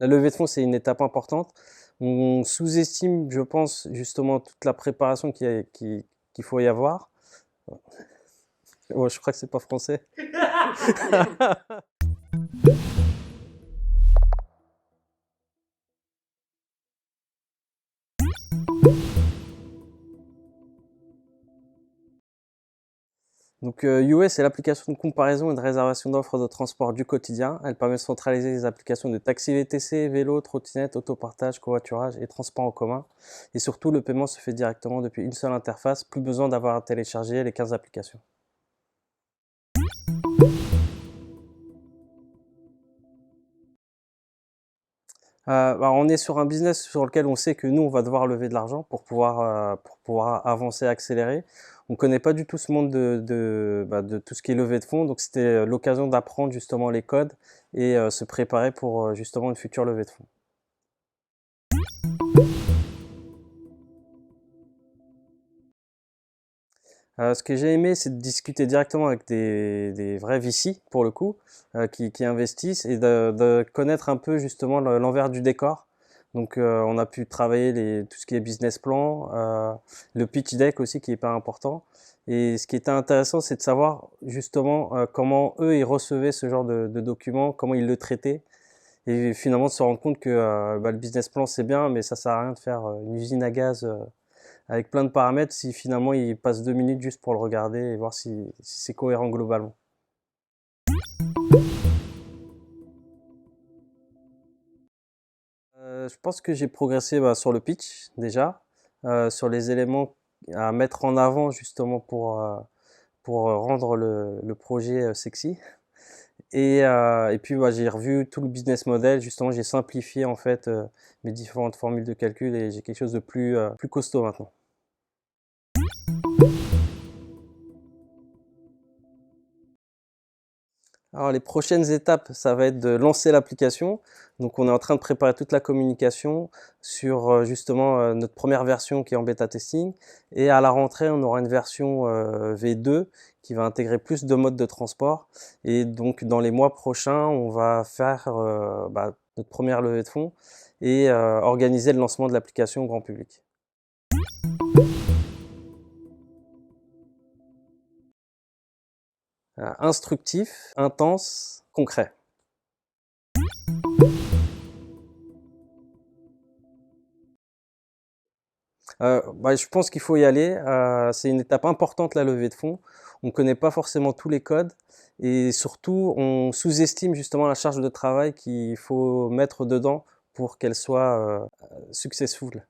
La levée de fonds, c'est une étape importante. On sous-estime, je pense, justement toute la préparation qu'il faut y avoir. Ouais, je crois que c'est pas français. Donc UA, c'est l'application de comparaison et de réservation d'offres de transport du quotidien. Elle permet de centraliser les applications de taxi VTC, vélo, trottinette, autopartage, covoiturage et transport en commun. Et surtout, le paiement se fait directement depuis une seule interface, plus besoin d'avoir à télécharger les 15 applications. On est sur un business sur lequel on sait que nous, on va devoir lever de l'argent pour pouvoir avancer, accélérer. On ne connaît pas du tout ce monde de tout ce qui est levée de fonds, donc c'était l'occasion d'apprendre justement les codes et se préparer pour justement une future levée de fonds. Ce que j'ai aimé, c'est de discuter directement avec des vrais VC, pour le coup, qui investissent et de connaître un peu justement l'envers du décor. Donc, on a pu travailler tout ce qui est business plan, le pitch deck aussi qui est pas important. Et ce qui était intéressant, c'est de savoir justement comment eux, ils recevaient ce genre de documents, comment ils le traitaient. Et finalement, de se rendre compte que le business plan, c'est bien, mais ça sert à rien de faire une usine à gaz avec plein de paramètres si finalement il passe 2 minutes juste pour le regarder et voir si c'est cohérent globalement. Je pense que j'ai progressé sur le pitch déjà, sur les éléments à mettre en avant justement pour rendre le projet sexy. Et puis j'ai revu tout le business model, justement j'ai simplifié en fait mes différentes formules de calcul et j'ai quelque chose de plus costaud maintenant. Alors les prochaines étapes, ça va être de lancer l'application. Donc on est en train de préparer toute la communication sur justement notre première version qui est en bêta testing. Et à la rentrée, on aura une version V2 qui va intégrer plus de modes de transport. Et donc dans les mois prochains, on va faire notre première levée de fonds et organiser le lancement de l'application au grand public. Instructif, intense, concret. Je pense qu'il faut y aller, c'est une étape importante la levée de fonds. On ne connaît pas forcément tous les codes et surtout on sous-estime justement la charge de travail qu'il faut mettre dedans pour qu'elle soit, successful.